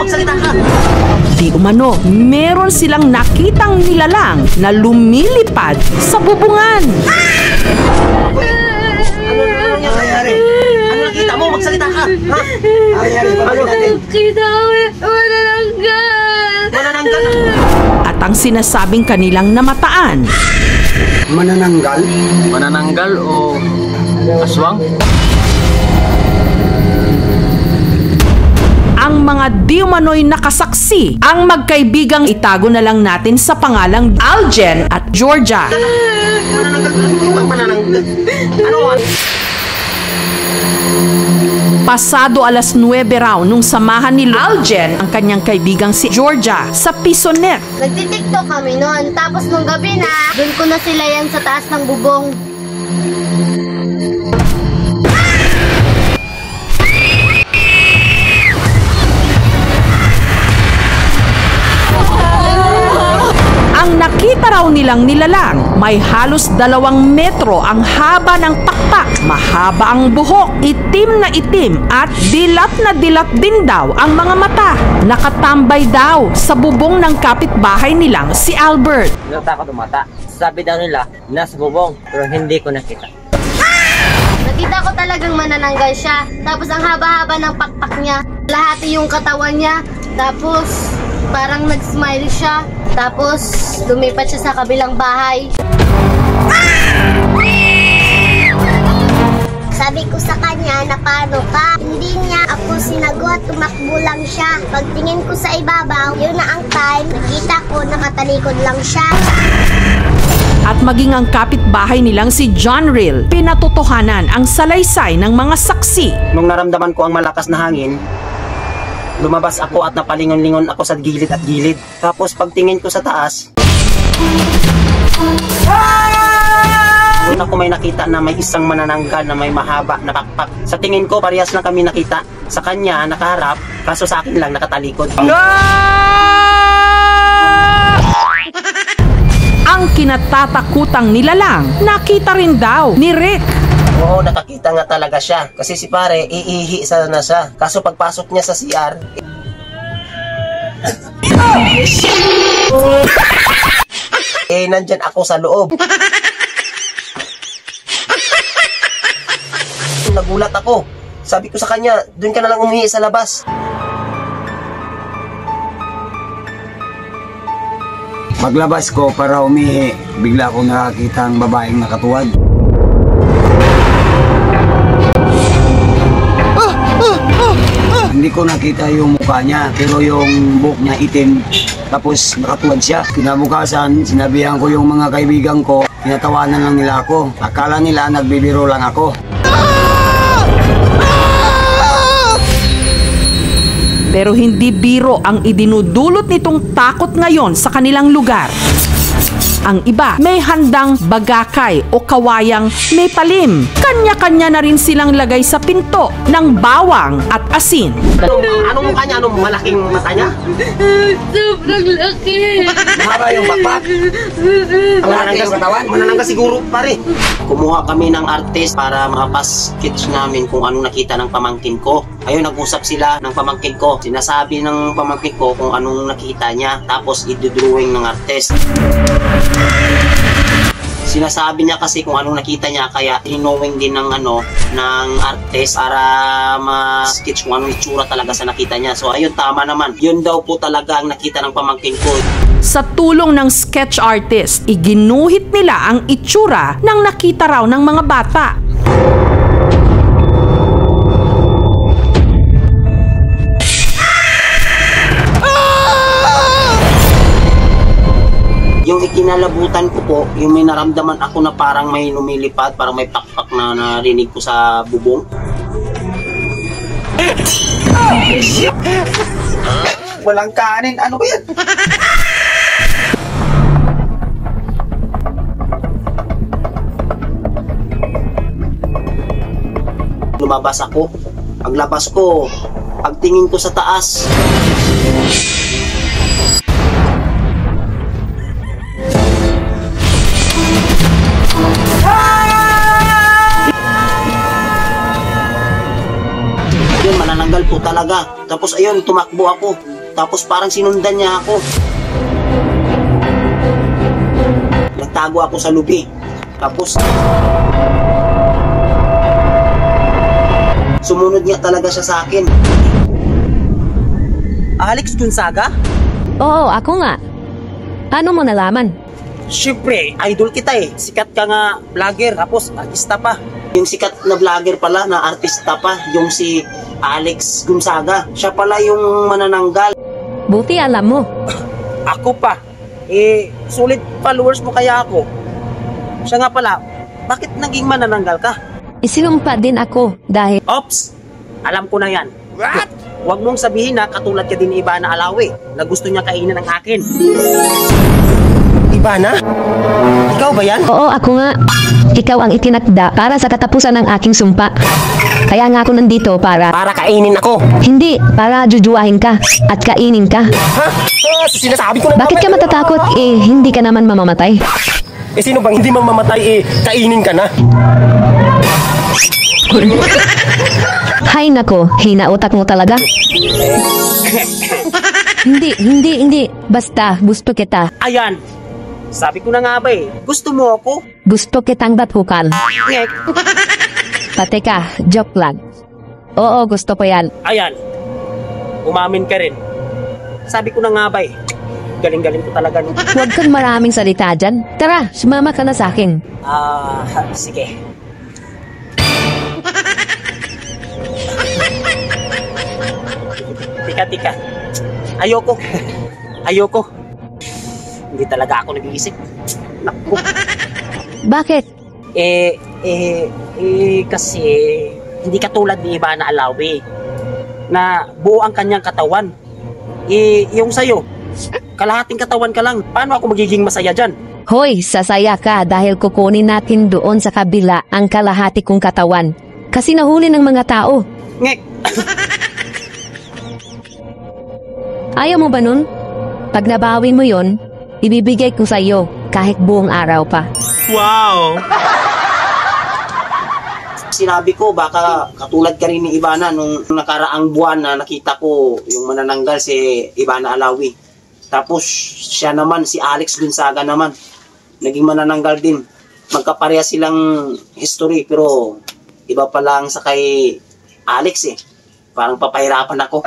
magsalita ka! Di umano, meron silang nakitang nilalang na lumilipad sa bubungan. Ano nangyari? Ano nakita mo? Magsalita ka! Ha? Ano? Kita ko manananggal. Manananggal? At ang sinasabing kanilang namataan, Manananggal? Manananggal o aswang? ang mga di umano'y nakasaksi. Ang magkaibigang itago na lang natin sa pangalang Aljen at Georgia. Manananggal? Ano? Pasado alas 9 raw nung samahan ni Aljen ang kanyang kaibigang si Georgia sa Pisonet. Nagtitiktok kami noon. Tapos nung gabi na, doon ko na sila yan sa taas ng bubong. Ang nakita raw nilang nilalang, may halos 2 metro ang haba ng pakpak, mahaba ang buhok, itim na itim at dilat na dilat din daw ang mga mata. Nakatambay daw sa bubong ng kapitbahay nilang si Albert. Natakot ang mata. Sabi daw nila, nasa bubong, pero hindi ko nakita. Nakita ko talagang manananggal siya. Tapos ang haba-haba ng pakpak niya. Lahati yung katawan niya. Tapos parang nag-smile siya. Tapos lumipat siya sa kabilang bahay. Sabi ko sa kanya na paano ka? Hindi niya ako sinagot, tumakbo lang siya. Pagtingin ko sa ibabaw, yun na ang time, nakita ko nakatalikod lang siya. At maging ang kapitbahay nilang si John Real, pinatotohanan ang salaysay ng mga saksi. Nung naramdaman ko ang malakas na hangin, lumabas ako at napalingon-lingon ako sa gilid at gilid. Tapos pagtingin ko sa taas, doon ako may nakita na may isang manananggal na may mahaba na pakpak. Sa tingin ko, parehas lang kami nakita. Sa kanya, nakaharap, kaso sa akin lang nakatalikod. Ang kinatatakutang nilalang, nakita rin daw ni Rick. Oo, nakakita nga talaga siya. Kasi si pare, iihi sana siya. Kaso pagpasok niya sa CR, nandyan ako sa loob. Nagulat ako. Sabi ko sa kanya, doon ka na lang umihi sa labas. Paglabas ko para umihi, bigla akong nakakita ang babaeng nakatuwad. Hindi ko nakita yung mukha niya, pero yung buhok niya itim, tapos nakatuwad siya. Kinabukasan, sinabihan ko yung mga kaibigan ko, tinatawanan lang nila ako. Akala nila nagbibiro lang ako. Pero hindi biro ang idinudulot nitong takot ngayon sa kanilang lugar. Ang iba, may handang bagakay o kawayang may palim. Kanya-kanya na rin silang lagay sa pinto ng bawang at asin. Anong mukha niya? Anong malaking mata niya? Sobrang laki. Mahaba yung bakbak. Manananggal sa katawan? Manananggal siguro, pare. Kumuha kami ng artist para mapas-sketch namin kung anong nakita ng pamangkin ko. Ayun, nag-usap sila ng pamangkin ko. Sinasabi ng pamangkin ko kung anong nakita niya. Tapos, i-drawing ng artist. Sinasabi niya kasi kung anong nakita niya, kaya hinowing din ng ng artist para ma-sketch kung anong itsura talaga sa nakita niya. So ayun, tama naman. Yun daw po talaga ang nakita ng pamangkin ko. Sa tulong ng sketch artist, iginuhit nila ang itsura ng nakita raw ng mga bata. Yung ikinalabutan ko po, yung may naramdaman ako na parang may lumilipad, parang may pakpak na narinig ko sa bubong. Walang kanin, ano ba yan? Lumabas ako. Paglabas ko, pagtingin ko sa taas, manananggal po talaga. Tapos ayun, tumakbo ako. Tapos parang sinundan niya ako. Nagtago ako sa lubi. Tapos sumunod niya talaga siya sa akin. Alex Gonzaga? Oo, ako nga. Ano mo nalaman? Siyempre, idol kita eh. Sikat ka nga vlogger, tapos artista pa. Yung sikat na vlogger pala, na artista pa, yung si Alex Gonzaga. Siya pala yung manananggal. Buti alam mo. Ako pa. Solid followers mo kaya ako. Siya nga pala, bakit naging manananggal ka? Isinumpa din ako dahil... Ops! Alam ko na yan. What? Huwag mong sabihin na katulad ka din ni Ivana Alawi na gusto niya kainin ng akin. Ivana? Ikaw ba yan? Oo, ako nga. Ikaw ang itinakda para sa katapusan ng aking sumpa. Kaya nga ako nandito para... Para kainin ako. Hindi, para jujuwahin ka at kainin ka. Ha? Sinasabi ko na... Bakit ka matatakot? Hindi ka naman mamamatay. Sino bang hindi mamamatay kainin ka na? Hay nako, hina utak mo talaga. Hindi. Basta, gusto kita. Ayan! Sabi ko na nga ba gusto mo ako? Gusto kitang bathukal. Ngek! Pati ka, joke lang. Oo, gusto ko yan. Ayan! Umamin ka rin. Sabi ko na nga ba galing-galing ko talaga. Huwag kang maraming salita dyan. Tara, sumama ka na sa akin. Sige. Tika. Ayoko. Hindi talaga ako nag-iisip. Naku. Bakit? Kasi hindi katulad ni Ivana Alawi na buo ang kanyang katawan. Yung sa'yo, kalahating katawan ka lang. Paano ako magiging masaya dyan? Hoy, sasaya ka dahil kukunin natin doon sa kabila ang kalahati kong katawan. Kasi nahuli ng mga tao. Ngek! Ayaw mo ba nun? Pag nabawin mo yon, ibibigay ko sa iyo kahit buong araw pa. Wow! Sinabi ko, baka katulad ka rin ni Ivana nung nakaraang buwan na nakita ko yung manananggal si Ivana Alawi. Tapos siya naman, si Alex Gonzaga naman, naging manananggal din. Magkapareha silang history, pero iba pa lang sa kay Alex Parang papahirapan ako.